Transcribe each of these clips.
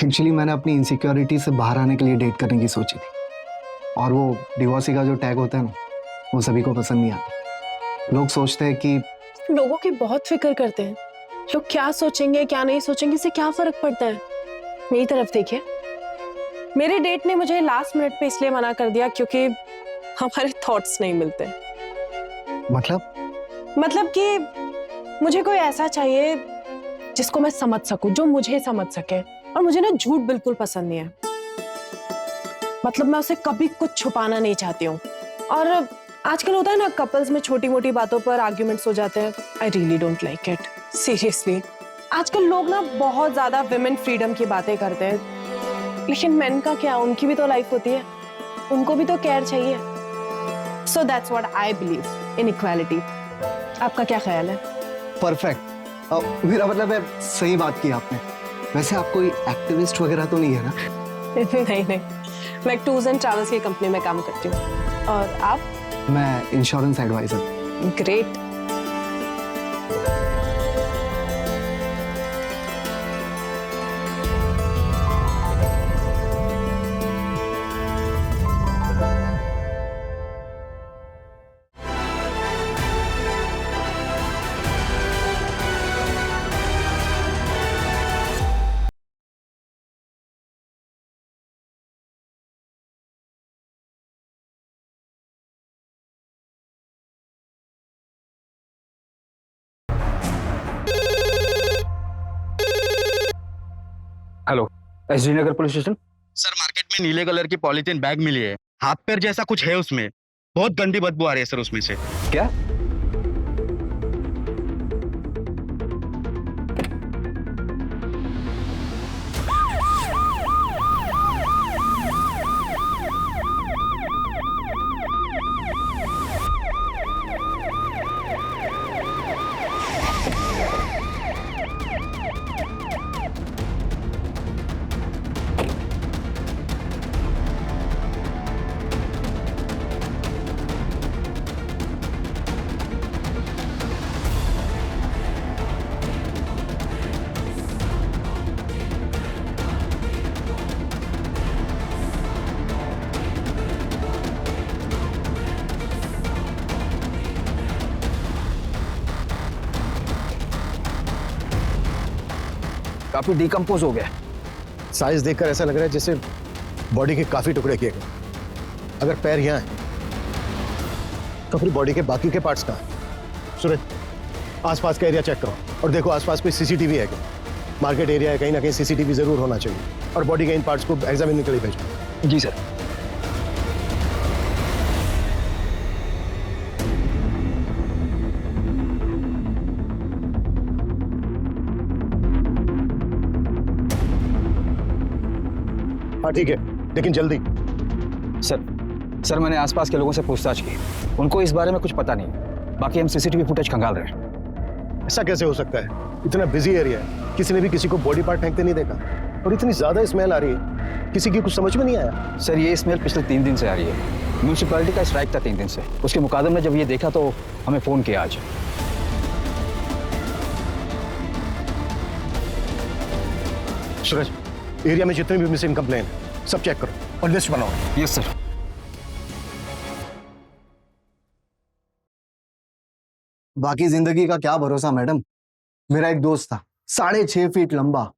Actually मैंने अपनी insecurity से बाहर आने के लिए डेट करने की सोची थी, और वो डिवोर्सी का जो टैग होता है ना, वो सभी को पसंद नहीं आता। लोग सोचते हैं कि लोगों की बहुत फिक्र करते हैं। लोग क्या सोचेंगे क्या नहीं सोचेंगे, इससे क्या फर्क पड़ता है। मेरी तरफ देखिए, मेरे डेट ने मुझे लास्ट मिनट पे इसलिए मना कर दिया क्योंकि हमारे थॉट्स नहीं मिलते। मतलब कि मुझे कोई ऐसा चाहिए जिसको मैं समझ सकूं, जो मुझे समझ सके। और मुझे ना झूठ बिल्कुल पसंद नहीं है। मतलब मैं उसे कभी कुछ छुपाना नहीं चाहती हूँ। और आजकल होता है ना, कपल्स में छोटी मोटी बातों पर आर्ग्यूमेंट्स हो जाते हैं। I really don't like it, seriously. आजकल लोग ना बहुत ज्यादा विमेन फ्रीडम की बातें करते हैं, लेकिन मेन का क्या, उनकी भी तो लाइफ होती है, उनको भी तो केयर चाहिए। So that's what I believe in equality. आपका क्या ख्याल है? परफेक्ट। मेरा मतलब है, सही बात की आपने। वैसे आप कोई एक्टिविस्ट वगैरह तो नहीं है ना? नहीं नहीं, मैं टूर्स एंड ट्रैवल्स की कंपनी में काम करती हूँ। और आप? मैं insurance advisor. Great. Hello, SD Nagar police station. Sir, market में नीले कलर की पॉलीथीन बैग मिली है। हाथ पैर जैसा कुछ है उसमें। बहुत गंदी बदबू आ रही है सर उसमें से। क्या? काफी डिकम्पोज हो गया। साइज देखकर ऐसा लग रहा है जैसे बॉडी के काफी टुकड़े किए गए। अगर पैर यहाँ है तो फिर बॉडी के बाकी के पार्ट्स कहाँ हैं? सूरज, आसपास का एरिया चेक करो और देखो आसपास कोई सीसीटीवी है क्या। मार्केट एरिया है, कहीं ना कहीं सीसीटीवी जरूर होना चाहिए। और बॉडी के इन पार्ट्स को एग्जामिन के लिए भेजो। जी सर। हाँ ठीक है, लेकिन जल्दी। सर मैंने आसपास के लोगों से पूछताछ की, उनको इस बारे में कुछ पता नहीं। बाकी हम सीसीटीवी फुटेज खंगाल रहे हैं। ऐसा कैसे हो सकता है? इतना बिजी एरिया है, किसी ने भी किसी को बॉडी पार्ट फेंकते नहीं देखा। और इतनी ज्यादा स्मेल आ रही है, किसी की कुछ समझ में नहीं आया। सर ये स्मेल पिछले 3 दिन से आ रही है। म्यूनसिपैलिटी का स्ट्राइक था 3 दिन से। उसके मुकादमे में जब ये देखा तो हमें फोन किया आज। सूरज, एरिया में जितने भी मिसिंग कंप्लेन सब चेक करो और लिस्ट बनाओ। Yes sir. बाकी जिंदगी का क्या भरोसा मैडम। मेरा एक दोस्त था, 6.5 फीट लंबा,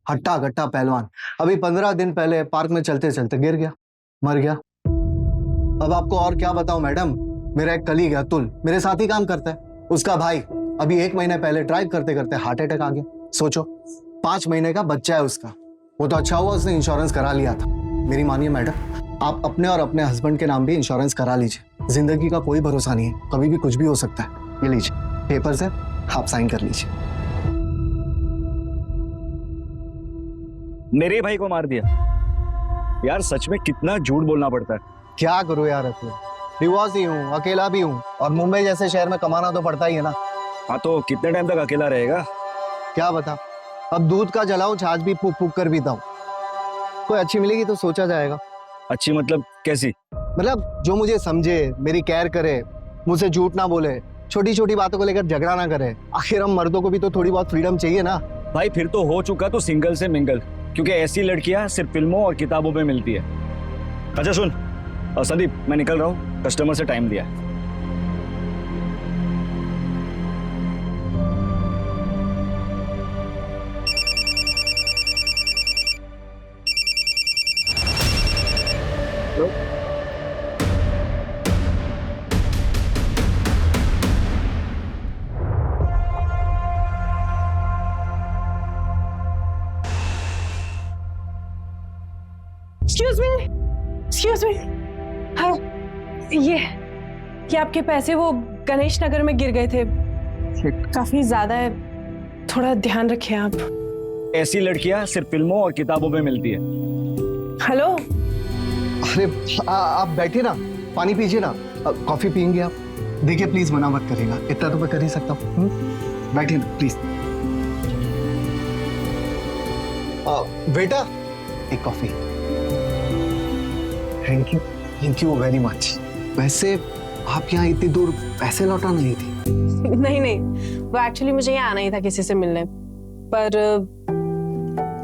हट्टा गट्टा पहलवान। अभी 15 दिन पहले पार्क में चलते चलते गिर गया, मर गया। अब आपको और क्या बताऊं मैडम। मेरा एक कलीग है अतुल, मेरे साथ ही काम करता है। उसका भाई अभी 1 महीने पहले ड्राइव करते करते हार्ट अटैक आ गया। सोचो, 5 महीने का बच्चा है उसका। वो तो अच्छा हुआ उसने इंश्योरेंस करा लिया था। मेरी मानिए मैडम, आप अपने और अपने हस्बैंड के नाम भी इंश्योरेंस करा लीजिए। जिंदगी का कोई भरोसा नहीं है, कभी भी कुछ भी हो सकता है। ये लीजिए पेपर्स है, आप साइन कर लीजिए। मेरे भाई को मार दिया यार। सच में कितना झूठ बोलना पड़ता है। क्या करूं यार अतुल, डिवोर्स ही हूँ, अकेला भी हूँ, और मुंबई जैसे शहर में कमाना तो पड़ता ही है ना। हाँ तो कितने टाइम तक अकेला रहेगा? क्या बता, अब दूध का जलाऊं, छाछ भी फूक फूक कर पीता हूँ। कोई अच्छी मिलेगी तो सोचा जाएगा। अच्छी मतलब कैसी? मतलब जो मुझे समझे, मेरी केयर करे, मुझसे झूठ ना बोले, छोटी छोटी बातों को लेकर झगड़ा ना करे। आखिर हम मर्दों को भी तो थोड़ी बहुत फ्रीडम चाहिए ना। भाई फिर तो हो चुका तो सिंगल से मिंगल। क्योंकि ऐसी लड़कियां सिर्फ फिल्मों और किताबों में मिलती है। अच्छा सुन, संदीप मैं निकल रहा हूँ, कस्टमर से टाइम दिया है। एक्सक्यूज मी, हाँ ये आपके पैसे वो गणेश नगर में गिर गए थे, काफी ज्यादा है, थोड़ा ध्यान रखें आप। ऐसी लड़कियां सिर्फ फिल्मों और किताबों में मिलती है। हेलो, अरे आप बैठिए ना, पानी पीजिए ना, कॉफी पियेंगे आप? देखिए प्लीज मना मत करिएगा, इतना तो मैं कर ही सकता हूँ। बैठिए ना प्लीज। बेटा एक coffee. Thank you very much. वैसे आप यहाँ इतनी दूर पैसे लौटाना नहीं थी? नहीं, वो एक्चुअली मुझे यहाँ आना ही था किसी से मिलने, पर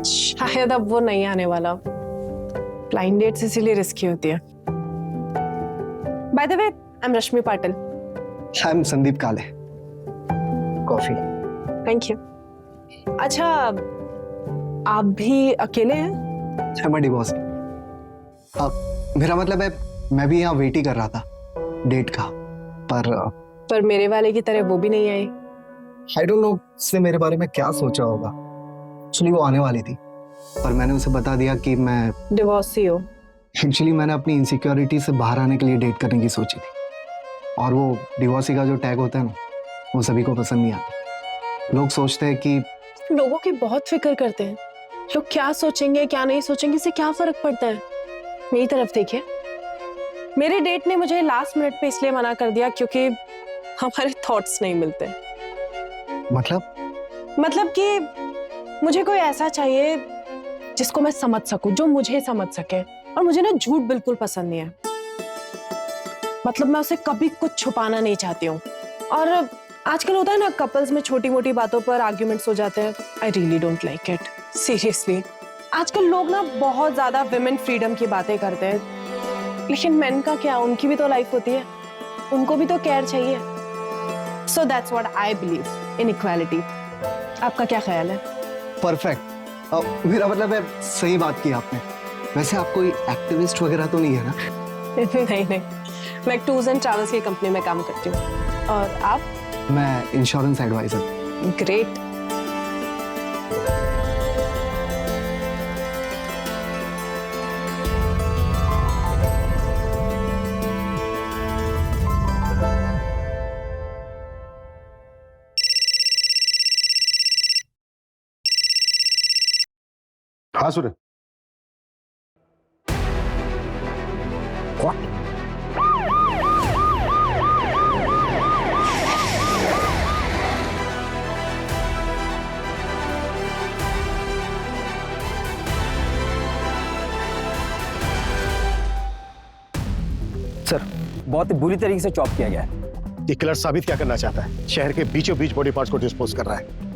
शायद अब वो नहीं आने वाला। ब्लाइंड डेट्स इसीलिए रिस्की होती है। By the way, I am Rashmi Patil. I am Sandeep काले। कॉफी। Thank you. अच्छा, आप भी अकेले हैं? मैं डिवोर्स। मेरा मतलब है मैं भी यहाँ वेट ही कर रहा था डेट का, पर मेरे वाले की तरह वो भी नहीं आई। आई डोंट नो उसने मेरे बारे में क्या सोचा होगा। एक्चुअली वो आने वाली थी, पर मैंने उसे बता दिया कि मैं डिवोर्सी हो। एक्चुअली मैंने अपनी इनसिक्योरिटी से बाहर आने के लिए डेट करने की सोची थी, और वो डिवोर्सी का जो टैग होता है ना, वो सभी को पसंद नहीं आता। लोग सोचते हैं कि लोगों की बहुत फिक्र करते हैं, लोग क्या सोचेंगे क्या नहीं सोचेंगे, इससे क्या फर्क पड़ता है। मेरी तरफ देखिए, मेरे डेट ने मुझे लास्ट मिनट पे इसलिए मना कर दिया क्योंकि हमारे थॉट्स नहीं मिलते। मतलब कि मुझे कोई ऐसा चाहिए जिसको मैं समझ सकूं, जो मुझे समझ सके, और मुझे ना झूठ बिल्कुल पसंद नहीं है। मतलब मैं उसे कभी कुछ छुपाना नहीं चाहती हूँ। और आजकल होता है ना, कपल्स में छोटी मोटी बातों पर आर्ग्यूमेंट्स हो जाते हैं। I really don't like it, seriously. आजकल लोग ना बहुत ज्यादा विमेन फ्रीडम की बातें करते हैं, लेकिन मेन का क्या, उनकी भी तो लाइफ होती है, उनको भी तो केयर चाहिए। So that's what I believe in equality. आपका क्या ख्याल है? परफेक्ट। मेरा मतलब है सही बात की आपने। वैसे आप कोई एक्टिविस्ट वगैरह तो नहीं है ना? नहीं, मैं एक टूर्स एंड ट्रैवल्स की कंपनी में काम करती हूँ। और आप? मैं इंश्योरेंस एडवाइजर। ग्रेट। हाँ सूरज। सर बहुत ही बुरी तरीके से चॉप किया गया है। ये किलर साबित क्या करना चाहता है? शहर के बीचों बीच बॉडी पार्ट्स को डिस्पोज कर रहा है।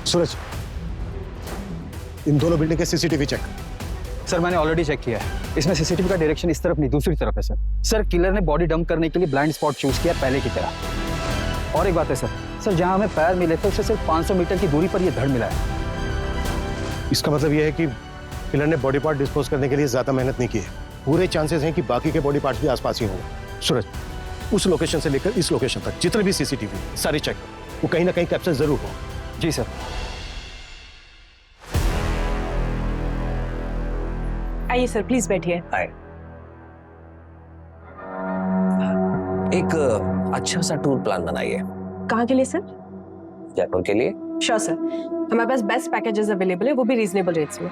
सूरज, इन दोनों बिल्डिंग के सीसीटीवी चेक। सर मैंने ऑलरेडी चेक किया है, इसमें सीसीटीवी का डायरेक्शन इस तरफ नहीं दूसरी तरफ है सर किलर ने बॉडी डंप करने के लिए ब्लाइंड स्पॉट चूज किया पहले की तरह। और एक बात है सर जहां हमें पैर मिले थे उससे सिर्फ 500 मीटर की दूरी पर यह धड़ मिला है। इसका मतलब यह है कि किलर ने बॉडी पार्ट डिस्पोज करने के लिए ज्यादा मेहनत नहीं की है। पूरे चांसेस हैं कि बाकी के बॉडी पार्ट्स भी आसपास ही होंगे। सूरज, उस लोकेशन से लेकर इस लोकेशन तक जितने भी सीसीटीवी सारी चेक, वो कहीं ना कहीं कैप्चर जरूर हो। जी सर। आइए सर, प्लीज बैठिए। एक अच्छा सा टूर प्लान बनाइए। कहाँ के लिए सर? जयपुर के लिए। श्योर सर, हमारे पास बेस्ट पैकेजेस अवेलेबल है, वो भी रीजनेबल रेट्स में।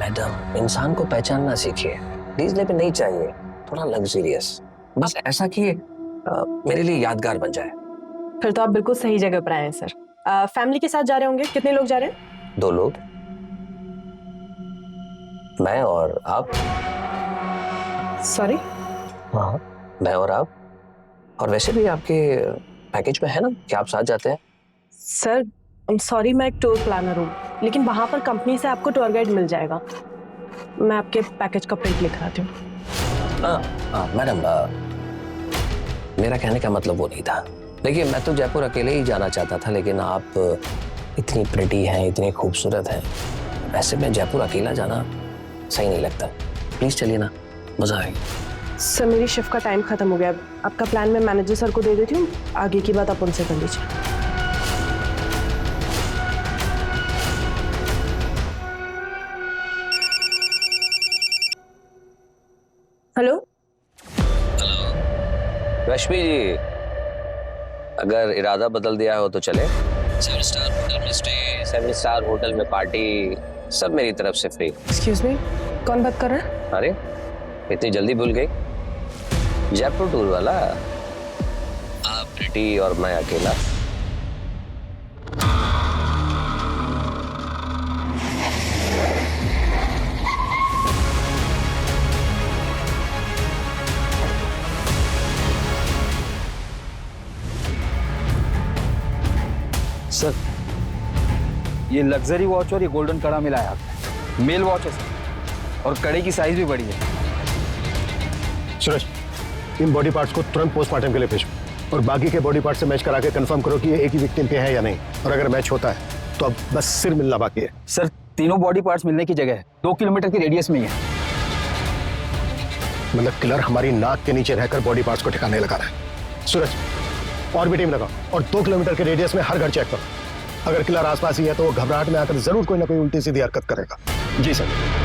मैडम, इंसान को पहचानना सीखिए। रीजनेबल नहीं चाहिए, थोड़ा लग्जरियस, बस ऐसा कि मेरे लिए यादगार बन जाए। फिर तो आप बिल्कुल सही जगह पर आए हैं सर। फैमिली के साथ जा रहे होंगे? कितने लोग जा रहे हैं? 2 लोग, मैं और आप। सॉरी? हाँ, मैं और आप। और वैसे भी आपके पैकेज में है ना कि आप साथ जाते हैं, सर सॉरी, मैं एक टूर प्लानर हूँ, लेकिन वहां पर कंपनी से आपको टूर गाइड मिल जाएगा। मैं आपके पैकेज का प्रिंट लिख आती हूँ। मैडम, मेरा कहने का मतलब वो नहीं था। देखिए, मैं तो जयपुर अकेले ही जाना चाहता था, लेकिन आप इतनी प्रिटी हैं, इतनी खूबसूरत हैं, ऐसे में जयपुर अकेला जाना सही नहीं लगता। प्लीज चलिए ना, मजा आएगा। सर मेरी शिफ्ट का टाइम खत्म हो गया। आपका प्लान मैं मैनेजर सर को दे देती हूँ, आगे की बात आप उनसे कर लीजिए। हेलो रश्मि जी, अगर इरादा बदल दिया हो तो चले। 7 स्टार होटल में स्टे, 7 स्टार होटल में पार्टी, सब मेरी तरफ से फ्री। एक्सक्यूज मी, कौन बात कर रहा है? अरे इतनी जल्दी भूल गई? जयपुर टूर वाला, आप प्रिटी और मैं अकेला। सर ये लग्जरी वॉच और ये गोल्डन कड़ा मिला है आपने। मेल वॉच है सर, और कड़े की साइज भी बड़ी है। सूरज, इन बॉडी पार्ट्स को तुरंत पोस्टमार्टम के लिए भेजो और बाकी के बॉडी पार्ट्स से मैच करा के कंफर्म करो कि ये एक ही विक्टिम के हैं या नहीं, और अगर मैच होता है तो अब बस सिर मिलना बाकी है। सर तीनों बॉडी पार्ट्स मिलने की जगह है 2 किलोमीटर की रेडियस में ही है। मतलब किलर हमारी नाक के नीचे रहकर बॉडी पार्ट्स को ठिकाने लगा रहा है। सूरज, और भी टीम लगाओ और 2 किलोमीटर के रेडियस में हर घर चेक करो। अगर किलर आसपास ही है तो वो घबराहट में आकर जरूर कोई ना कोई उल्टी सीधी हरकत करेगा। जी sir.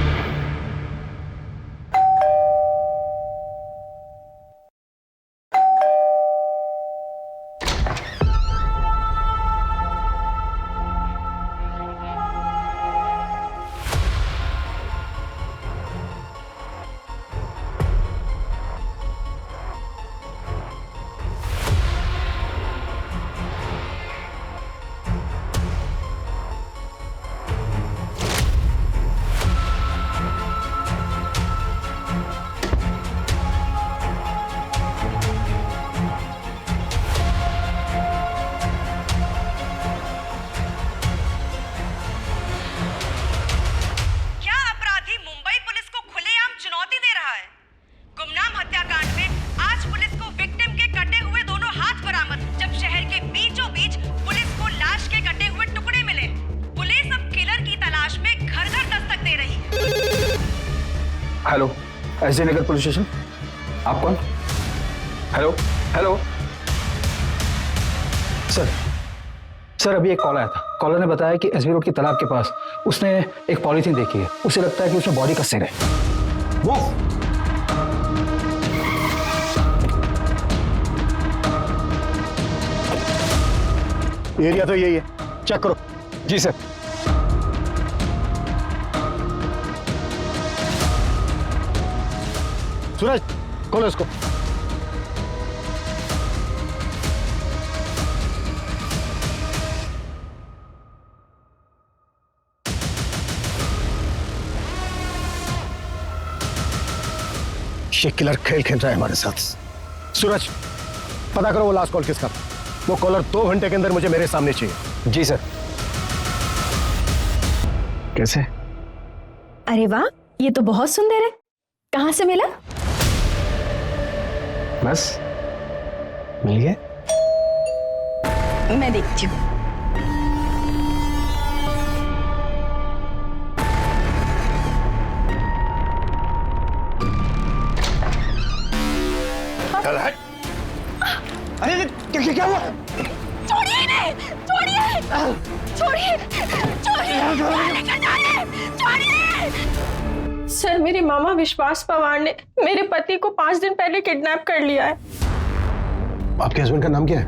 Hello, SD Nagar police station. आप कौन? हेलो हेलो सर अभी एक कॉल आया था। कॉलर ने बताया कि एसबी रोड की तालाब के पास उसने एक पॉलीथीन देखी है। उसे लगता है कि उसमें बॉडी का सिर है। वो एरिया तो यही है, चेक करो। जी सर। सूरज, खोलो इसको। ये किलर खेल खेल रहा है हमारे साथ। सूरज, पता करो वो लास्ट कॉल किसका था। वो कॉलर 2 घंटे के अंदर मुझे मेरे सामने चाहिए। जी सर। कैसे? अरे वाह, ये तो बहुत सुंदर है। कहाँ से मिला? बस मिल गया। मैं देखती हूँ। अरे क्या हुआ? छोड़िए इन्हें, छोड़िए, छोड़िए, छोड़िए। सर मेरे मामा विश्वास पवार ने मेरे पति को 5 दिन पहले किडनैप कर लिया है। आपके हस्बैंड का नाम क्या है?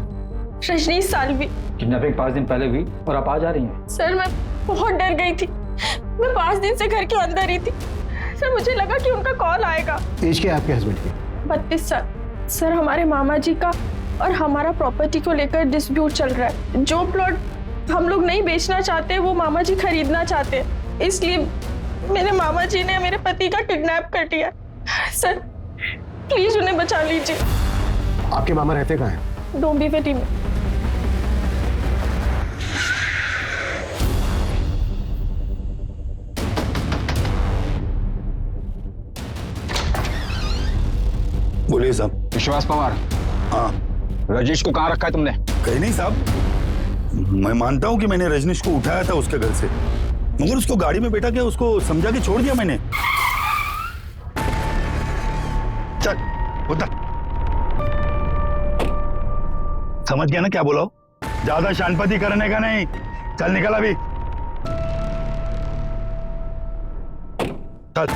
रजनीश साल्वी। किडनैपिंग 5 दिन पहले हुई और आप आज आ रही हैं? सर मैं बहुत डर गई थी। मैं 5 दिन से घर के अंदर ही थी। सर मुझे लगा कि उनका कॉल आएगा। एज क्या है आपके हस्बैंड की? 32 साल। सर हमारे मामा जी का और हमारा प्रॉपर्टी को लेकर डिस्प्यूट चल रहा है। जो प्लॉट हम लोग नहीं बेचना चाहते वो मामा जी खरीदना चाहते हैं, इसलिए मेरे मामा जी ने मेरे पति का किडनैप कर लिया। सर प्लीज उन्हें बचा लीजिए। आपके मामा रहते कहाँ हैं? डोंबिवली में। विश्वास पवार, हाँ रजेश को कहाँ रखा है तुमने? कहीं नहीं साहब, मैं मानता हूं कि मैंने रजनीश को उठाया था उसके घर से, मगर उसको गाड़ी में बैठा के उसको समझा के छोड़ दिया मैंने। चल उतर। समझ गया ना क्या बोला हो? ज्यादा शानपति करने का नहीं। चल निकल अभी। चल।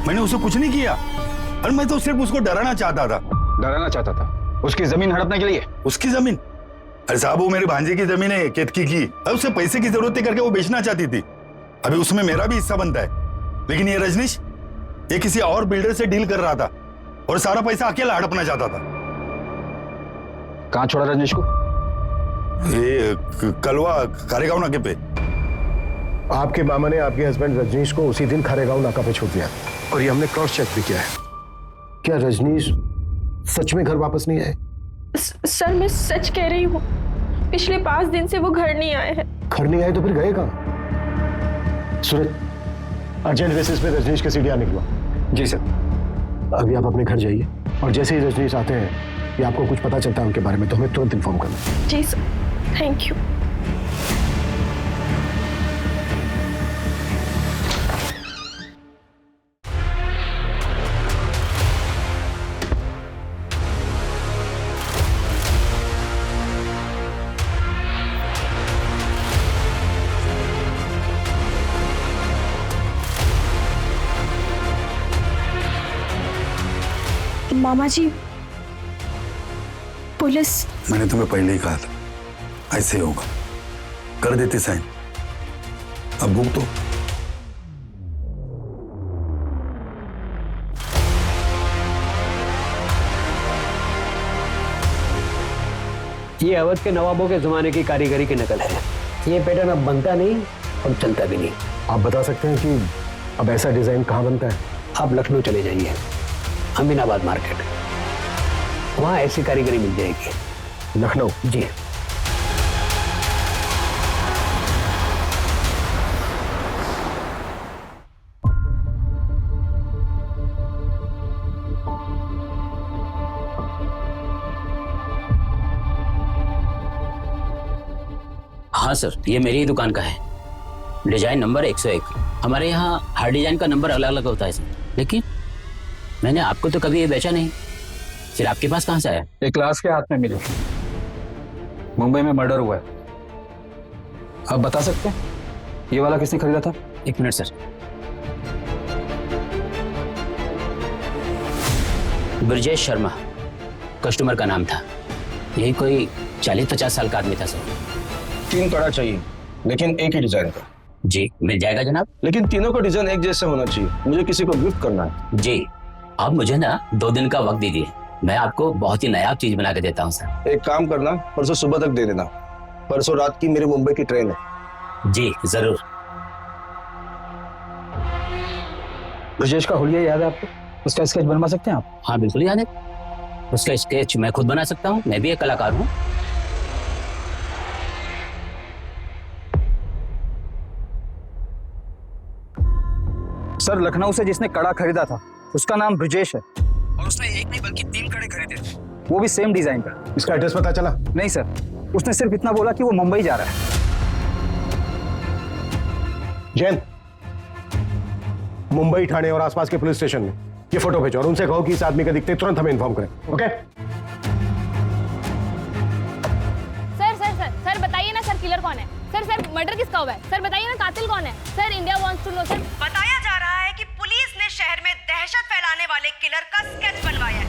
मैंने उसे कुछ नहीं किया, और मैं तो सिर्फ उसको डराना चाहता था। डराना चाहता था? उसकी जमीन हड़पने के लिए? उसकी जमीन? अरे साहब, वो मेरे भांजे की जमीन है, केतकी की। अब उसे पैसे की जरूरत थी करके वो बेचना चाहती थी। अभी उसमें मेरा भी हिस्सा बनता है। लेकिन ये रजनीश, ये किसी और बिल्डर से डील कर रहा था और सारा पैसा अकेला हड़पना चाहता था। कहाँ छोड़ा रजनीश को? ये कलवा खारेगांव नाके पे। आपके मामा ने आपके हस्बैंड रजनीश को उसी दिन खारेगांव नाका पे छोड़ दिया, और ये हमने क्रॉस चेक भी किया है। क्या रजनीश सच में घर वापस नहीं आए? सर मैं सच कह रही हूँ, पिछले 5 दिन से वो घर नहीं आए हैं। घर नहीं आए तो फिर गए कहाँ? सूरज, अर्जेंट बेसिस पे रजनीश के सीढ़ियाँ निकलवा। जी सर। अभी आप अपने घर जाइए, और जैसे ही रजनीश आते हैं या आपको कुछ पता चलता है उनके बारे में तो हमें तुरंत इन्फॉर्म करना। जी सर, थैंक यू। मामा जी, पुलिस। मैंने तुम्हें पहले ही कहा था ऐसे ही होगा। कर देते साइन। अब भूख तो। ये अवध के नवाबों के जमाने की कारीगरी की नकल है। ये पैटर्न अब बनता नहीं और चलता भी नहीं। आप बता सकते हैं कि अब ऐसा डिजाइन कहाँ बनता है? आप लखनऊ चले जाइए, अमीनाबाद मार्केट, वहां ऐसी कारीगरी मिल जाएगी। लखनऊ? जी। हाँ सर, ये मेरी ही दुकान का है। Design number 101। हमारे यहाँ हर डिजाइन का नंबर अलग अलग होता है सर, लेकिन मैंने आपको तो कभी ये बेचा नहीं, फिर आपके पास कहाँ से आया? एक क्लास के हाथ में मिली। मुंबई में मर्डर हुआ है। आप बता सकते हैं ये वाला किसने खरीदा था? 1 minute sir. Brajesh Sharma customer का नाम था। यही कोई 40-50 साल का आदमी था सर। 3 कड़ा चाहिए, लेकिन एक ही डिजाइन का। जी मिल जाएगा जनाब। लेकिन तीनों का डिजाइन एक जैसे होना चाहिए, मुझे किसी को गिफ्ट करना है। जी, आप मुझे ना 2 दिन का वक्त दीजिए, मैं आपको बहुत ही नायाब चीज बना के देता हूँ सर। एक काम करना, परसों सुबह तक दे देना। परसों रात की मेरी मुंबई की ट्रेन है। जी जरूर। ब्रजेश का हुलिया याद है आपको? उसका स्केच बनवा सकते हैं आप? हाँ बिल्कुल याद है। उसका स्केच मैं खुद बना सकता हूँ, मैं भी एक कलाकार हूँ। सर, लखनऊ से जिसने कड़ा खरीदा था उसका नाम ब्रजेश है, और उसने एक नहीं बल्कि 3 कड़े खरीदे थे, वो भी सेम डिजाइन का। इसका एड्रेस पता चला? नहीं सर, उसने सिर्फ इतना बोला कि वो मुंबई जा रहा है। जैन, मुंबई, ठाणे और आसपास के पुलिस स्टेशन में ये फोटो भेजो और उनसे कहो कि इस आदमी का दिखते तुरंत हमें इन्फॉर्म करें। ओके? सर बताइए ना, सर किलर कौन है? सर मर्डर किसका हुआ है? सर बताइए ना, कातिल कौन है? Sir India wants to know. Sir बताया जा रहा है कि पुलिस ने शहर में दहशत फैलाने वाले किलर का स्केच बनवाया है,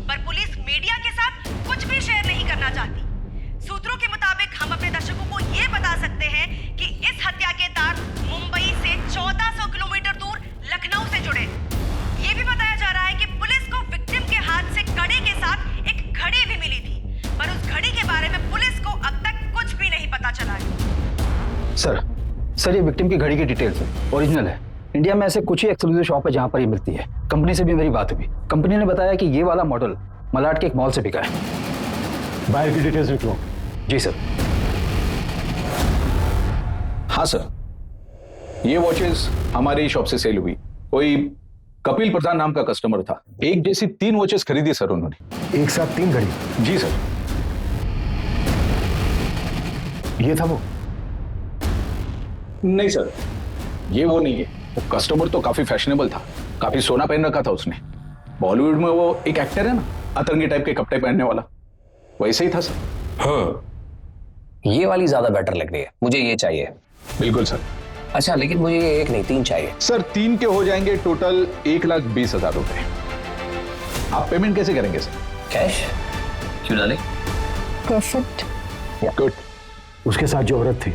पर पुलिस मीडिया के साथ कुछ भी शेयर नहीं करना चाहती। सूत्रों के मुताबिक हम अपने दर्शकों को ये बता सकते हैं कि इस हत्या के तार मुंबई से 1400 किलोमीटर दूर लखनऊ से जुड़े। ये भी बताया जा रहा है कि पुलिस को विक्टिम के हाथ से कड़े के साथ एक घड़ी भी मिली थी, पर उस घड़ी के बारे में पुलिस को अब तक कुछ भी नहीं पता चला है। सर ये विक्टिम की घड़ी की डिटेल्स है, ओरिजिनल है। इंडिया में ऐसे कुछ ही एक्सक्लूसिव शॉप है जहां पर ये मिलती है। कंपनी से भी मेरी बात हुई, कंपनी ने बताया कि ये वाला मॉडल मलाड के एक मॉल से बिका है। बाहर की डिटेल्स लिख लो। जी सर। हाँ सर, ये वॉचेस हमारी शॉप से सेल हुई, कोई कपिल प्रधान नाम का कस्टमर था, एक जैसी 3 वॉचेस खरीदी सर उन्होंने। एक साथ 3 घड़ी? जी सर। ये था वो? नहीं सर, ये वो नहीं है। वो कस्टमर तो काफी फैशनेबल था, काफी सोना पहन रखा था उसने। बॉलीवुड में वो एक एक्टर है ना, अतरंगी टाइप के कपड़े पहनने वाला, वैसे ही था सर। ये वाली ज्यादा बेटर लग रही है, मुझे ये चाहिए। बिल्कुल सर। अच्छा, लेकिन मुझे ये 1 नहीं 3 चाहिए। सर 3 के हो जाएंगे टोटल 1,20,000 रुपए। आप पेमेंट कैसे करेंगे सर? कैश? क्यों डाले? परफेक्ट। गुड। उसके साथ जो औरत थी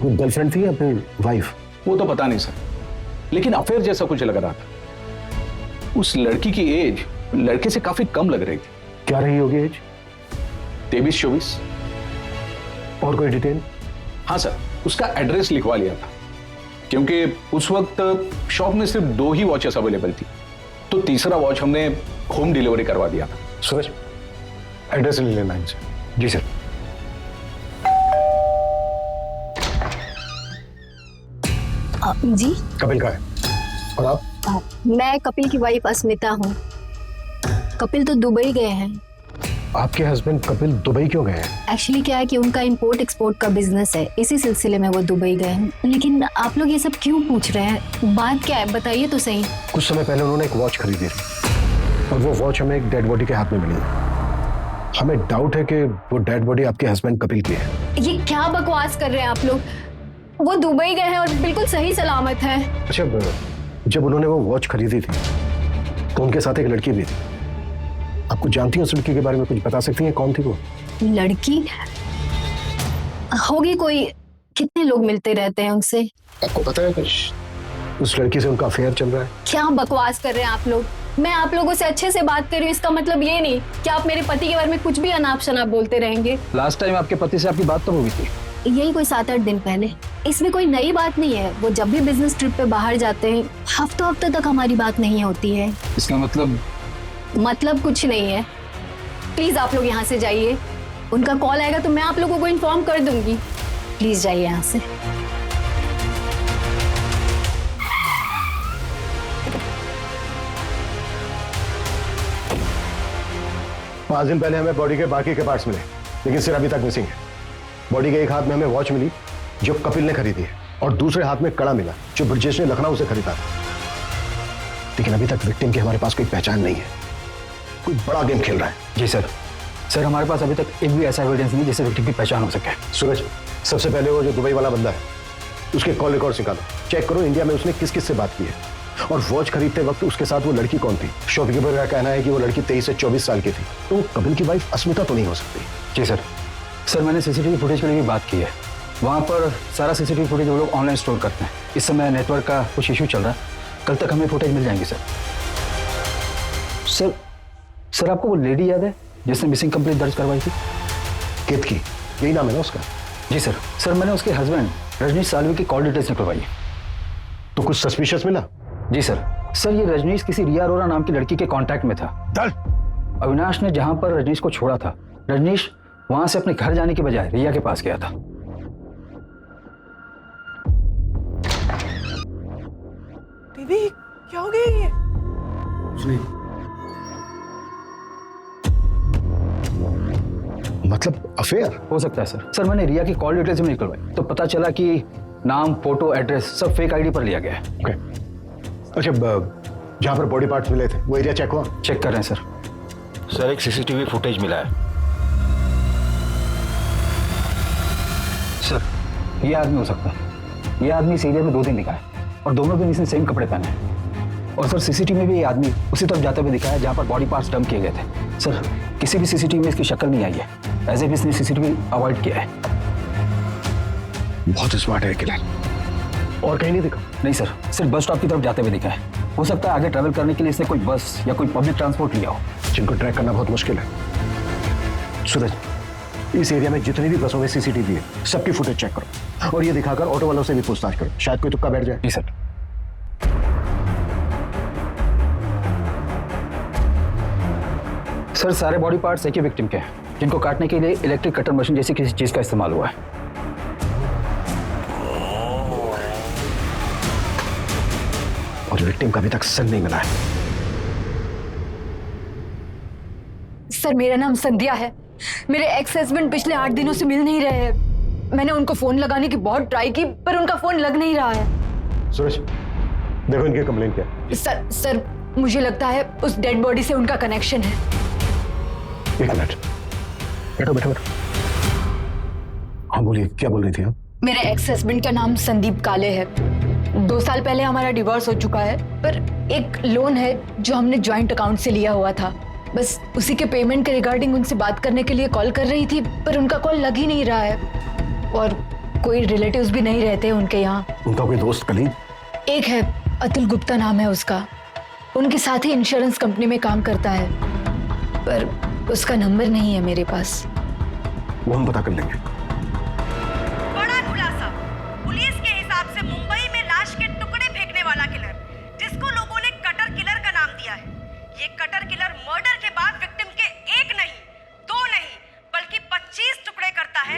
वो गर्लफ्रेंड थी या फिर वाइफ? वो तो पता नहीं सर, लेकिन अफेयर जैसा कुछ लग रहा था। उस लड़की की एज लड़के से काफी कम लग रही थी। क्या रही होगी एज? 23-24। और कोई डिटेल? हाँ सर, उसका एड्रेस लिखवा लिया था, क्योंकि उस वक्त शॉप में सिर्फ 2 ही वॉचेस अवेलेबल थी, तो तीसरा वॉच हमने होम डिलीवरी करवा दिया था। सूरज, एड्रेस ले लेना इनसे। जी सर। जी कपिल का है। और आप? मैं कपिल की वाइफ अस्मिता हूँ। कपिल तो दुबई गए हैं। आपके हस्बैंड कपिल दुबई क्यों गए हैं? एक्चुअली क्या है कि उनका इंपोर्ट एक्सपोर्ट का बिजनेस है, इसी सिलसिले में वो दुबई गए हैं। लेकिन आप लोग ये सब क्यों पूछ रहे हैं? बात क्या है, बताइए तो सही। कुछ समय पहले उन्होंने एक वॉच खरीदी थी और वो वॉच हमें एक डेड बॉडी के हाथ में मिली। हमें डाउट है कि वो डेड बॉडी आपके हस्बैंड कपिल की है। ये क्या बकवास कर रहे हैं आप लोग? वो दुबई गए हैं और बिल्कुल सही सलामत है। अच्छा, जब उन्होंने वो वॉच खरीदी थी तो उनके साथ एक लड़की भी थी। आपको जानती हैं उस लड़की के बारे में? कुछ बता सकती हैं कौन थी वो लड़की? होगी कोई, कितने लोग मिलते रहते हैं उनसे। आपको पता है कुछ उस लड़की से उनका अफेयर चल रहा है? क्या बकवास कर रहे हैं आप लोग? मैं आप लोगों से अच्छे से बात कर रही हूँ, इसका मतलब ये नहीं कि आप मेरे पति के बारे में कुछ भी अनाप शनाप बोलते रहेंगे। लास्ट टाइम आपके पति से आपकी बात तो हुई थी? यही कोई 7-8 दिन पहले। इसमें कोई नई बात नहीं है। वो जब भी बिजनेस ट्रिप पे बाहर जाते हैं हफ्तों तक हमारी बात नहीं होती है। इसका मतलब कुछ नहीं है। प्लीज आप लोग यहाँ से जाइए। उनका कॉल आएगा तो मैं आप लोगों को इन्फॉर्म कर दूंगी। प्लीज जाइए यहाँ से। 5 दिन पहले हमें बॉडी के बाकी के पार्ट्स मिले, लेकिन सिर अभी तक मिसिंग है। बॉडी के एक हाथ में हमें वॉच मिली जो कपिल ने खरीदी है, और दूसरे हाथ में कड़ा मिला जो ब्रजेश ने लखनऊ से खरीदा था। लेकिन अभी तक विक्टिम की हमारे पास कोई पहचान नहीं है। कोई बड़ा गेम खेल रहा है। जी सर। सर हमारे पास अभी तक एक भी ऐसा एविडेंस नहीं जिससे विक्टिम की पहचान हो सके। सूरज, सबसे पहले वो जो दुबई वाला बंदा है उसके कॉल रिकॉर्ड निकालो, चेक करो इंडिया में उसने किस किस से बात की है, और वॉच खरीदते वक्त उसके साथ वो लड़की कौन थी। शॉपकीपर का कहना है कि वो लड़की 23 से 24 साल की थी, तो वो कपिल की वाइफ अस्मिता तो नहीं हो सकती। जी सर। सर मैंने सीसीटीवी फुटेज के लिए भी बात की है। वहाँ पर सारा सीसीटीवी फुटेज वो लोग ऑनलाइन स्टोर करते हैं। इस समय नेटवर्क का कुछ इशू चल रहा है, कल तक हमें फुटेज मिल जाएंगी सर। सर आपको वो लेडी याद है जिसने मिसिंग कंप्लेंट दर्ज करवाई थी? कित की? यही नाम है ना उसका? जी सर। सर मैंने उसके हस्बैंड रजनीश सालवी की कॉल डिटेल्स निकलवाई है। तो कुछ सस्पिशियस मिला? जी सर। सर ये रजनीश किसी रिया अरोरा नाम की लड़की के कांटेक्ट में था। अविनाश ने जहां पर रजनीश को छोड़ा था, रजनीश वहां से अपने घर जाने के बजाय रिया के पास गया था। दीदी क्या हो गया ये? मतलब अफेयर हो सकता है सर। सर मैंने रिया की कॉल डिटेल्स भी निकलवाई तो पता चला कि नाम, फोटो, एड्रेस सब फेक आईडी पर लिया गया है। okay. अच्छा, जहां पर बॉडी पार्ट्स मिले थे वो एरिया चेक हुआ? चेक कर रहे हैं सर। सर एक सीसीटीवी फुटेज मिला है। सर ये आदमी हो सकता है। ये आदमी इस एरिया में 2 दिन दिखा है और दोनों दिन इसने सेम कपड़े पहने हैं। और सर सीसीटीवी में भी ये आदमी उसी तरफ जाते हुए दिखा है जहां पर बॉडी पार्ट्स डंप किए गए थे। सर किसी भी सीसीटीवी में इसकी शक्ल नहीं आई है, एज इफ इसने सीसीटीवी अवॉइड किया है। बहुत स्मार्ट है किलर। और कहीं नहीं दिखा? नहीं सर, सिर्फ बस स्टॉप की तरफ जाते हुए दिखा है। हो सकता है आगे ट्रैवल करने के लिए इसने कोई बस या कोई पब्लिक ट्रांसपोर्ट लिया हो, जिनको ट्रैक करना बहुत मुश्किल है। सूरज, इस एरिया में जितनी भी बसों में सीसीटीवी है सबकी फुटेज चेक करो, और ये दिखाकर ऑटो वालों से भी पूछताछ करो, शायद कोई तुक्का बैठ जाए। जी सर। सर सारे बॉडी पार्ट्स एक ही विक्टिम के हैं, जिनको काटने के लिए इलेक्ट्रिक कटर मशीन जैसी किसी चीज का इस्तेमाल हुआ है। और और विक्टिम का अभी तक सन नहीं मिला है। सर मेरा नाम संध्या है। मेरे एक्स हस्बैंड पिछले 8 दिनों से मिल नहीं रहे हैं। मैंने उनको फोन लगाने की बहुत ट्राई की पर उनका फोन लग नहीं रहा है। सूरज, देखो इनकी कंप्लेंट क्या है। सर मुझे लगता है उस डेड बॉडी से उनका कनेक्शन है। एक मिनट, बैठो बैठो बैठो। हाँ बोलिए, क्या बोल रही थी आप? मेरे एक्स हस्बैंड का नाम संदीप काले है। 2 साल पहले हमारा डिवोर्स हो चुका है, पर एक लोन है जो हमने जॉइंट अकाउंट से लिया हुआ था। बस उसी के पेमेंट के रिगार्डिंग उनसे बात करने के लिए कॉल कर रही थी, पर उनका कॉल लग ही नहीं रहा है और कोई रिलेटिव्स भी नहीं रहते उनके यहाँ। उनका कोई दोस्त कलीग? एक है, अतुल गुप्ता नाम है उसका। उनके साथ ही इंश्योरेंस कंपनी में काम करता है, पर उसका नंबर नहीं है मेरे पास। वो हम पता कर लेंगे। बड़ा खुलासा। पुलिस के हिसाब से मुंबई में लाश के टुकड़े फेंकने वाला किलर, जिसको लोगों ने कटर किलर का नाम दिया है, ये कटर किलर मर्डर के बाद विक्टिम के 1 नहीं 2 नहीं बल्कि 25 टुकड़े करता है।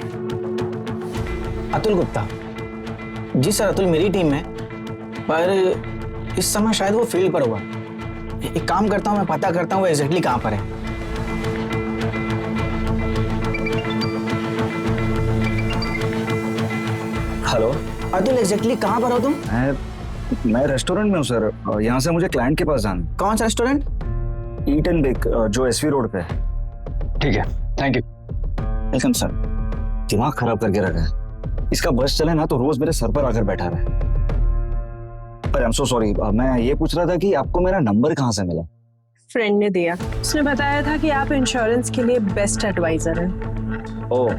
अतुल गुप्ता? जी सर, अतुल मेरी टीम में, पर इस समय शायद वो फील्ड पर हुआ। एक काम करता हूँ, मैं पता करता हूँ वो एग्जैक्टली कहाँ पर है। हेलो अतुल, एग्जैक्टली कहाँ पर हो तुम? मैं रेस्टोरेंट में हूँ सर। यहाँ से मुझे क्लाइंट के पास जाना। कौन सा रेस्टोरेंट? ईट एंड बेक, जो एसवी रोड पे है। ठीक है, थैंक यू। Welcome sir. दिमाग खराब करके रखा है। इसका बस चले ना तो रोज मेरे सर पर आकर बैठा रहे। पर आई एम सो सॉरी, मैं ये पूछ रहा था कि आपको मेरा नंबर कहाँ से मिला? फ्रेंड ने दिया। उसने बताया था कि आप इंश्योरेंस के लिए बेस्ट एडवाइजर हैं। ओह,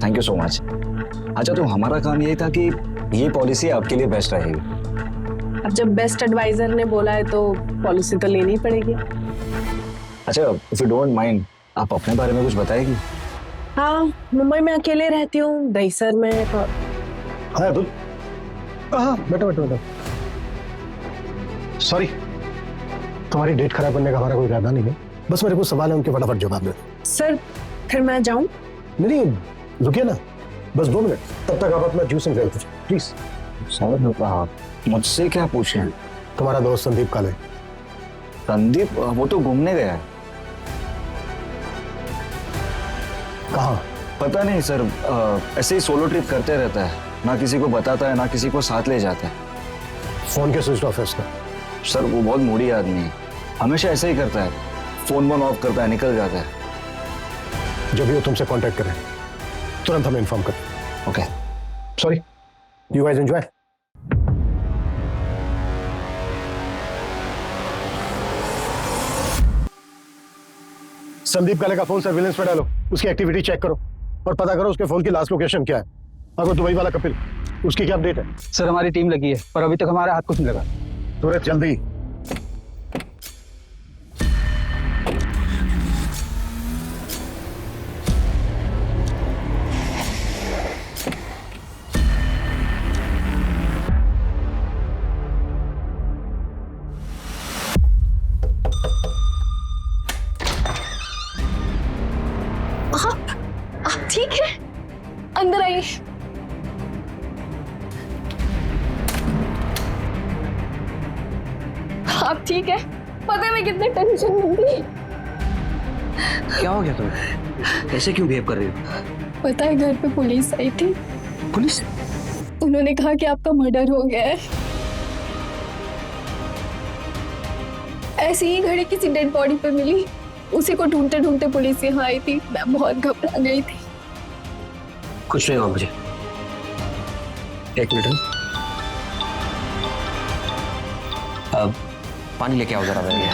थैंक यू सो मच। अच्छा, तो हमारा काम ये था कि ये पॉलिसी आपके लिए बेस्ट रहेगी। अब जब बेस्ट एडवाइजर ने बोला है तो पॉलिसी तो लेनी पड़ेगी। अच्छा, इफ यू डोंट माइंड, आप अपने बारे में कुछ बताएगी? हाँ, मुंबई में अकेले रहती हूँ, दहीसर में। हाँ अतुल, हाँ बैठो बैठो बैठो। सॉरी, तुम्हारी डेट खराब करने का हमारा कोई इरादा नहीं है। बस मेरे को सवाल है, उनके फटाफट जवाब दो। सर फिर मैं जाऊँ? नहीं, रुकिए ना, बस 2 मिनट। तब तक आप अपना जूस एंजॉय कीजिए प्लीज। सर, आप मुझसे क्या पूछ रहे हैं? तुम्हारा दोस्त संदीप काले। संदीप? वो तो घूमने गया है। कहाँ? पता नहीं सर, ऐसे ही सोलो ट्रिप करते रहता है। ना किसी को बताता है, ना किसी को साथ ले जाता है। फोन के स्विच ऑफ है उसका। सर वो बहुत मूडी आदमी है, हमेशा ऐसे ही करता है। फोन ऑफ करता है, निकल जाता है। जब भी वो तुमसे कांटेक्ट करे तुरंत हमें इन्फॉर्म कर। Okay, sorry, you guys enjoy. Sandeep काले का फोन सर्विलेंस पे डालो, उसकी एक्टिविटी चेक करो और पता करो उसके फोन की लास्ट लोकेशन क्या है। अगर दुबई वाला कपिल, उसकी क्या अपडेट है? सर हमारी टीम लगी है, पर अभी तक हमारा हाथ कुछ नहीं लगा। सूरज जल्दी। आप ठीक है? अंदर आइए। आप ठीक है? पता है मैं कितने टेंशन में थी। क्या हो गया तुम्हें? ऐसे क्यों बिहेव कर रही हो? पता है घर पे पुलिस आई थी। पुलिस? उन्होंने कहा कि आपका मर्डर हो गया है। ऐसी ही घड़ी किसी डेड बॉडी पे मिली, उसी को ढूंढते ढूंढते पुलिस यहाँ आई थी। मैं बहुत घबरा गई थी। कुछ नहीं हुआ मुझे। एक मिनट, अब पानी लेके आओ जरा मेरे लिए।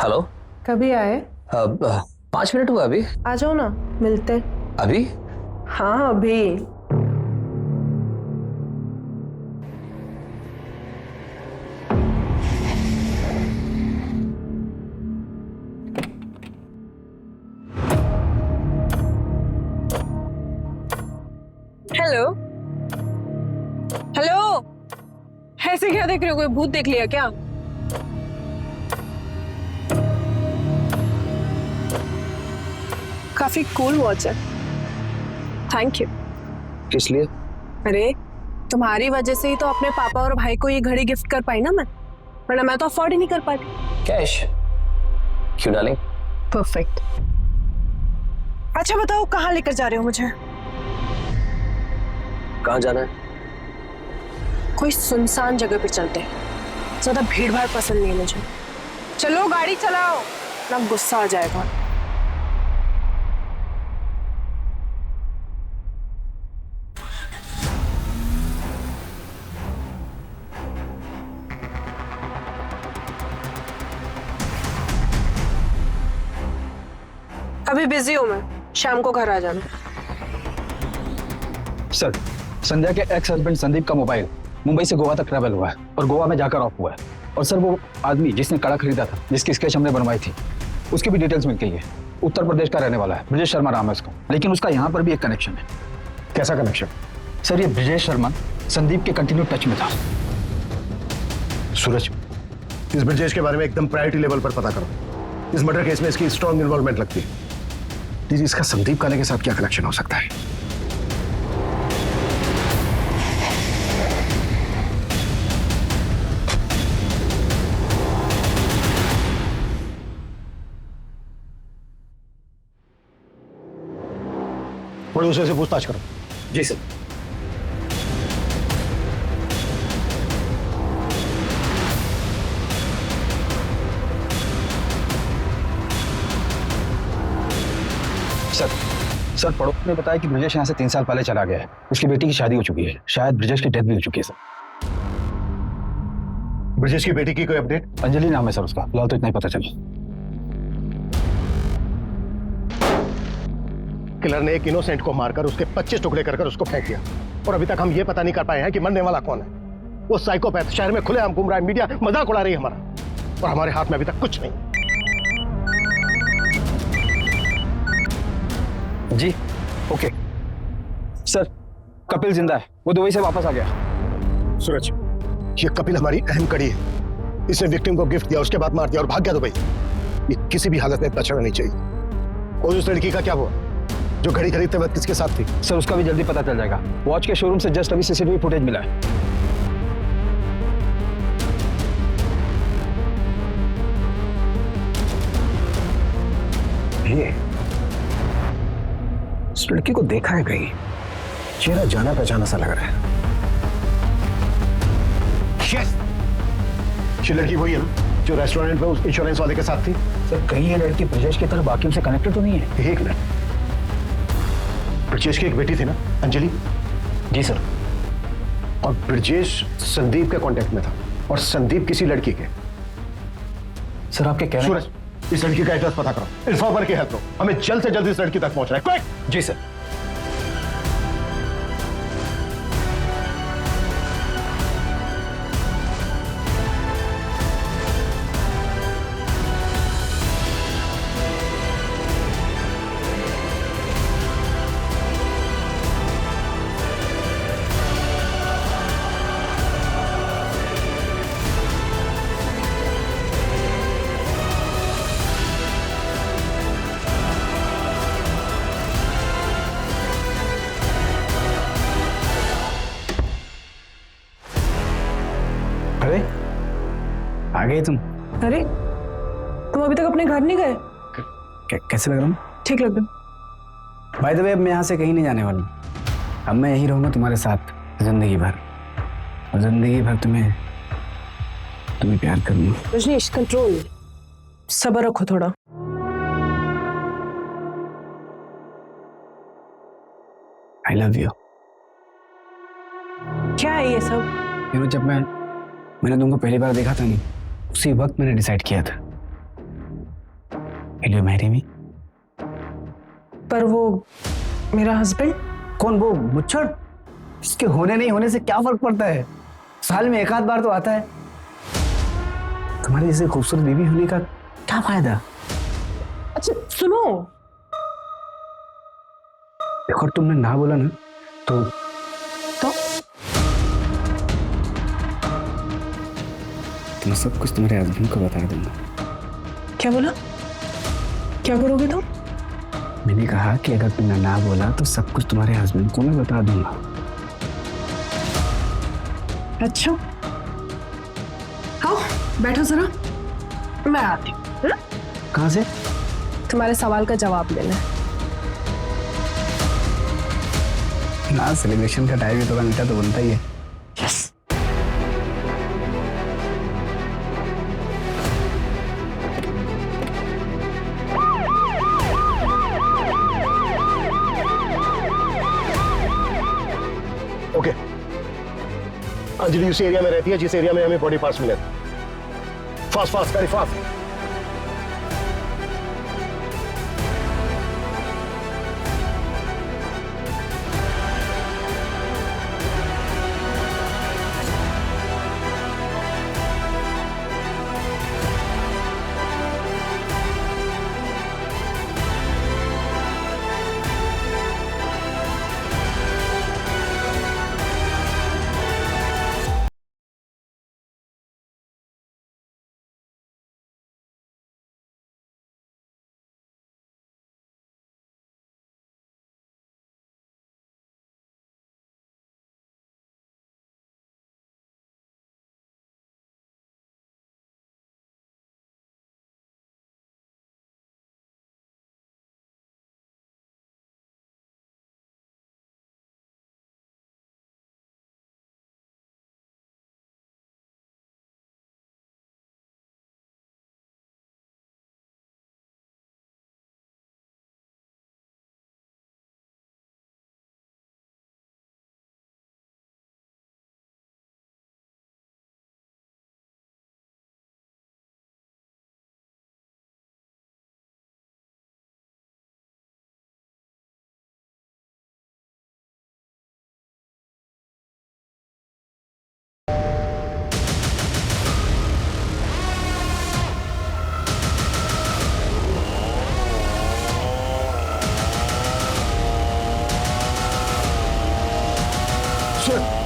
हेलो, कभी आए? अब 5 मिनट हुआ अभी। आ जाओ ना, मिलते। अभी? हाँ अभी। हेलो हेलो, ऐसे क्या देख रहे हो? कोई भूत देख लिया क्या? काफी कूल वॉच है, थैंक यू। किस लिए? अरे तुम्हारी वजह से ही तो अपने पापा और भाई को ये घड़ी गिफ्ट कर पाई ना मैं, वरना मैं तो अफोर्ड ही नहीं कर पाती। कैश क्यों डार्लिंग? परफेक्ट। अच्छा बताओ कहाँ लेकर जा रहे हो मुझे? कहाँ जाना है? कोई सुनसान जगह पे चलते हैं, ज्यादा भीड़ भाड़ पसंद नहीं है मुझे। चलो गाड़ी चलाओ, ना गुस्सा आ जाएगा। अभी बिजी हूं मैं, शाम को घर आ जाना। सर, संध्या के एक्स हस्बैंड संदीप का मोबाइल मुंबई से गोवा तक ट्रैवल हुआ है और गोवा में जाकर ऑफ हुआ है। और सर वो आदमी जिसने कड़ा खरीदा था, जिसकी स्केच हमने बनवाई थी, उसकी भी डिटेल्स मिल गई है। उत्तर प्रदेश का रहने वाला है, ब्रजेश शर्मा नाम है उसका। लेकिन उसका यहाँ पर भी एक कनेक्शन है। कैसा कनेक्शन? सर ये ब्रजेश शर्मा संदीप के कंटिन्यू टच में था। सूरज, इस ब्रजेश के बारे में एकदम प्रायोरिटी लेवल पर पता करो। इस मर्डर केस में इसकी स्ट्रॉन्ग इन्वॉल्वमेंट लगती है। दीजिए, इसका संदीप काले के साथ क्या कनेक्शन हो सकता है? प्रोड्यूसर से पूछताछ करो। जी सर। सर पड़ोस ने बताया कि ब्रजेश यहाँ से 3 साल पहले चला गया है। उसकी बेटी की शादी हो चुकी है, शायद ब्रजेश की डेथ भी हो चुकी है सर। ब्रजेश की बेटी की कोई अपडेट? अंजलि नाम है सर उसका, फिलहाल तो इतना ही पता चला। किलर ने एक इनोसेंट को मारकर उसके 25 टुकड़े कर उसको फेंक दिया और अभी तक हम ये पता नहीं कर पाए हैं कि मरने वाला कौन है। वो साइकोपैथ शहर में खुलेआम घूम रहा है, मीडिया मजाक उड़ा रही है हमारा, और हमारे हाथ में अभी तक कुछ नहीं। जी ओके सर, कपिल जिंदा है, वो दुबई से वापस आ गया। सूरज, ये कपिल हमारी अहम कड़ी है। इसने विक्टिम को गिफ्ट दिया, उसके बाद मार दिया और भाग गया दुबई। ये किसी भी हालत में बचना नहीं चाहिए। और उस लड़की का क्या हुआ जो घड़ी खरीदते वक्त किसके साथ थी? सर उसका भी जल्दी पता चल जाएगा। वॉच के शोरूम से जस्ट अभी सीसीटीवी फुटेज मिला है। ये इस लड़की को देखा है कहीं, चेहरा जाना पहचाना सा लग रहा है। Yes! ये लड़की वही है ना जो रेस्टोरेंट में उस इंश्योरेंस वाले के साथ थी? सर कहीं ये लड़की ब्रजेश की तरह बाकियों से कनेक्टेड तो नहीं है? एक मिनट, ब्रजेश की एक बेटी थी ना, अंजलि? जी सर। और ब्रजेश संदीप के कांटेक्ट में था और संदीप किसी लड़की के। सर आपके कहने सूरज, इस लड़की का एड्रेस पता करो, इन्फॉर्मर की हेल्प लो, हमें जल्द से जल्द इस लड़की तक पहुंचना है। क्विक! जी सर। अरे आ गए तुम? अरे तुम अभी तक अपने घर नहीं गए? कैसे लग रहा हूँ? ठीक लग रहा। बाय द वे, अब मैं यहाँ से कहीं नहीं जाने वाला हूँ। अब मैं यही रहूंगा तुम्हारे साथ जिंदगी भर, और जिंदगी भर तुम्हें प्यार करूंगा। रजनीश कंट्रोल, सब्र रखो थोड़ा। I love you. क्या है ये सब? जब मैंने तुमको पहली बार देखा था नहीं, उसी वक्त मैंने डिसाइड किया था, Will you marry me? पर वो मेरा हस्बैंड? कौन? वो मुच्छड़? इसके होने नहीं होने से क्या फर्क पड़ता है? साल में एक आध बार तो आता है। तुम्हारी जैसे खूबसूरत बीवी होने का क्या फायदा? अच्छा सुनो, देखो तुमने ना बोला ना तो मैं सब कुछ तुम्हारे हस्बैंड को बता दूंगा। क्या बोला? क्या करोगे तुम? मैंने कहा कि अगर तुमने ना बोला तो सब कुछ तुम्हारे हस्बैंड को मैं बता दूंगा। अच्छा, आओ बैठो जरा, मैं आती हूँ। कहाँ से? तुम्हारे सवाल का जवाब लेना है। ना सेलिब्रेशन का टाइम है तो मीठा तो बनता ही है। यस। ओके, अंजलि उस एरिया में रहती है जिस एरिया में हमें बॉडी पार्ट्स मिले। Fast fast very fast.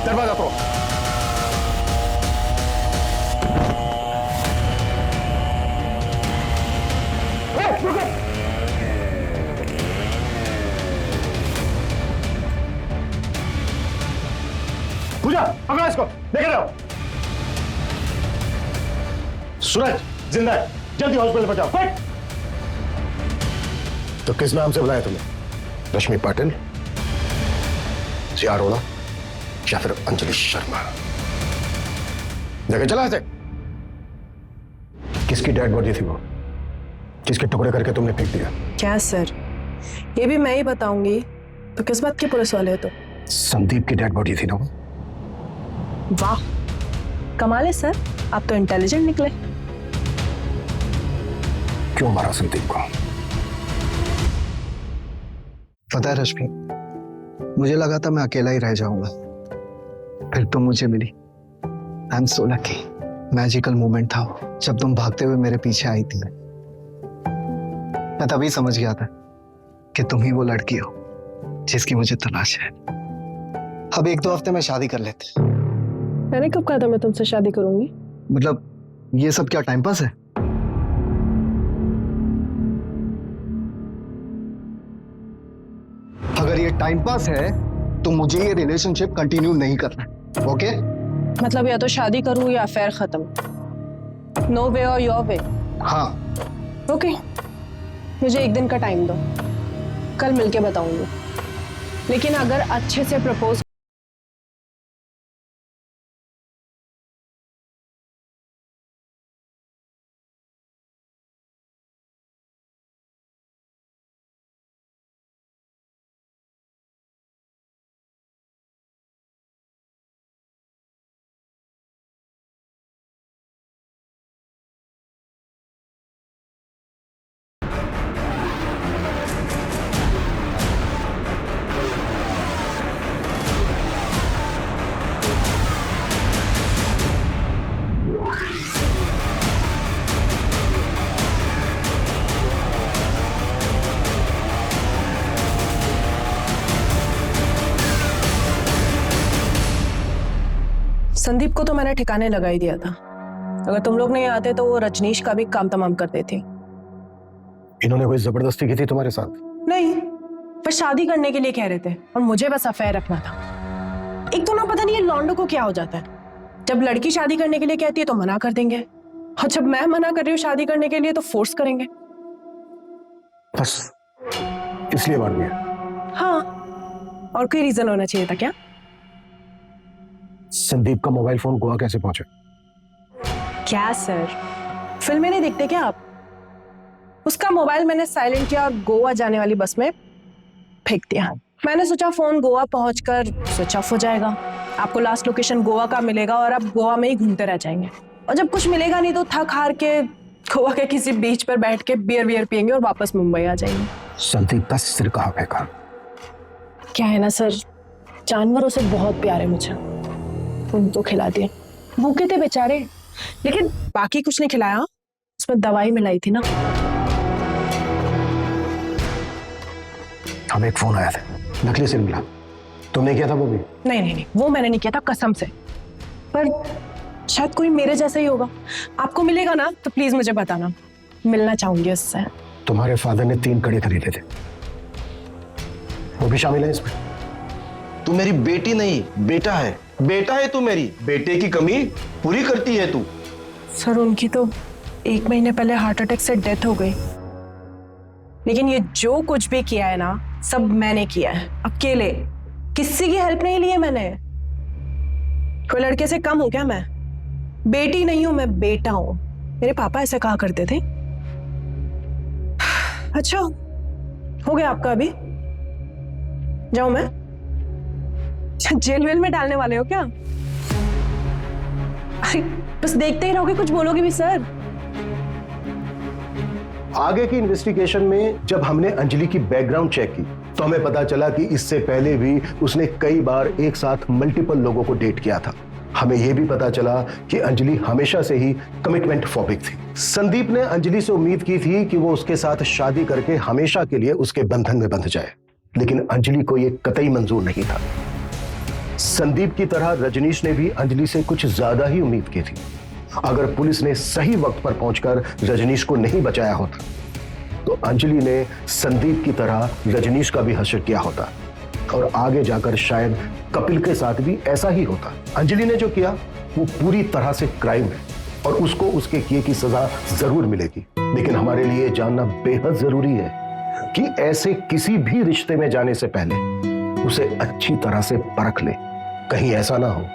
दरवाजा तोड़ो। पूजा पकड़ो इसको, लेके जाओ। सूरज जिंदा है, जल्दी हॉस्पिटल पहुंचाओ। क्विक। तो किस नाम से बुलाया तुमने? रश्मि पाटिल, जिया अरोड़ा या फिर अंजलि शर्मा? देखे चला ऐसे। किसकी डेड बॉडी थी वो, जिसके टुकड़े करके तुमने फेंक दिया? क्या सर, ये भी मैं ही बताऊंगी तो किस बात के पुलिस वाले हो? तो संदीप की डेड बॉडी थी ना वो? वाह, कमाल है सर, आप तो इंटेलिजेंट निकले। क्यों मारा संदीप को? पता है रश्मि, मुझे लगा था मैं अकेला ही रह जाऊंगा, फिर तुम मुझे मिली। I am so lucky. Magical moment था वो, जब तुम भागते हुए मेरे पीछे आई थी। मैं तभी समझ गया था कि तुम ही वो लड़की हो जिसकी मुझे तलाश है। अब 1-2 हफ्ते में शादी कर लेते। मैंने कब कहा था मैं तुमसे शादी करूंगी? मतलब ये सब क्या टाइम पास है? अगर ये टाइम पास है तो मुझे ये रिलेशनशिप कंटिन्यू नहीं करना, ओके? मतलब या तो शादी करूं या अफेयर खत्म। नो वे और योर वे। हाँ। ओके, मुझे 1 दिन का टाइम दो, कल मिलके बताऊंगी। लेकिन अगर अच्छे से प्रपोज संदीप को तो मैंने ठिकाने लगा ही दिया था। अगर तुम लोग नहीं आते तो वो रजनीश का भी काम तमाम कर देती। इन्होंने कोई जबरदस्ती की थी तुम्हारे साथ? नहीं, पर शादी करने के लिए कह रहे थे और मुझे बस अफेयर रखना था। एक तो ना पता नहीं ये लॉन्डो को क्या हो जाता है, जब लड़की शादी करने के लिए कहती है तो मना कर देंगे, और जब मैं मना कर रही हूँ शादी करने के लिए तो फोर्स करेंगे। बस इसलिए मार दिया। हाँ, और कोई रीजन होना चाहिए था क्या? संदीप का मोबाइल फोन गोवा कैसे पहुंचा? क्या सर, फिल्में नहीं देखते क्या आप? उसका मोबाइल मैंने साइलेंट किया और गोवा जाने वाली बस में फेंक दिया। मैंने सोचा फोन गोवा पहुंचकर स्विच ऑफ हो जाएगा, आपको लास्ट लोकेशन गोवा का मिलेगा और आप गोवा में ही घूमते रह जाएंगे, और जब कुछ मिलेगा नहीं तो थक हार के गोवा के किसी बीच पर बैठ के बियर पियेंगे और वापस मुंबई आ जाएंगे। संदीप का सिर कहाँ फेंका? क्या है ना सर, जानवरों से बहुत प्यार है मुझे, उनको खिला दिया। भूखे थे बेचारे, लेकिन बाकी कुछ नहीं खिलाया, उसमें दवाई मिलाई थी ना। हमें एक फोन आया था, नकली सिम मिला। तुमने किया था वो भी? नहीं, वो मैंने नहीं किया था कसम से, पर शायद कोई मेरे जैसा ही होगा। आपको मिलेगा ना तो प्लीज मुझे बताना, मिलना चाहूंगी उससे। तुम्हारे फादर ने 3 कड़े खरीदे थे, वो भी शामिल है इसमें? तू मेरी बेटी नहीं, बेटा है। बेटा है तू मेरी, बेटे की कमी पूरी करती है तू। सर उनकी तो 1 महीने पहले हार्ट अटैक से डेथ हो गई, लेकिन ये जो कुछ भी किया है ना सब मैंने किया है, अकेले, किसी की हेल्प नहीं ली है मैंने। कोई लड़के से कम हूं क्या मैं? बेटी नहीं हूं मैं, बेटा हूं। मेरे पापा ऐसा कहा करते थे। अच्छा हो गया आपका, अभी जाऊं मैं? जेल वेल में डालने वाले हो क्या? अरे बस देखते ही रहोगे, कुछ बोलोगे भी सर? आगे की इन्वेस्टिगेशन में जब हमने अंजलि की बैकग्राउंड चेक की तो हमें पता चला कि इससे पहले भी उसने कई बार एक साथ मल्टीपल लोगों को डेट किया था। हमें यह भी पता चला कि अंजलि हमेशा से ही कमिटमेंट फोबिक थी। संदीप ने अंजलि से उम्मीद की थी कि वो उसके साथ शादी करके हमेशा के लिए उसके बंधन में बंध जाए, लेकिन अंजलि को यह कतई मंजूर नहीं था। संदीप की तरह रजनीश ने भी अंजलि से कुछ ज्यादा ही उम्मीद की थी। अगर पुलिस ने सही वक्त पर पहुंचकर रजनीश को नहीं बचाया होता तो अंजलि ने संदीप की तरह रजनीश का भी हश्र किया होता, और आगे जाकर शायद कपिल के साथ भी ऐसा ही होता। अंजलि ने जो किया वो पूरी तरह से क्राइम है और उसको उसके किए की सजा जरूर मिलेगी, लेकिन हमारे लिए जानना बेहद जरूरी है कि ऐसे किसी भी रिश्ते में जाने से पहले उसे अच्छी तरह से परख ले। कहीं ऐसा ना हो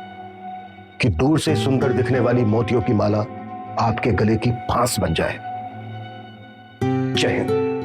कि दूर से सुंदर दिखने वाली मोतियों की माला आपके गले की फांस बन जाए। जय हिंद।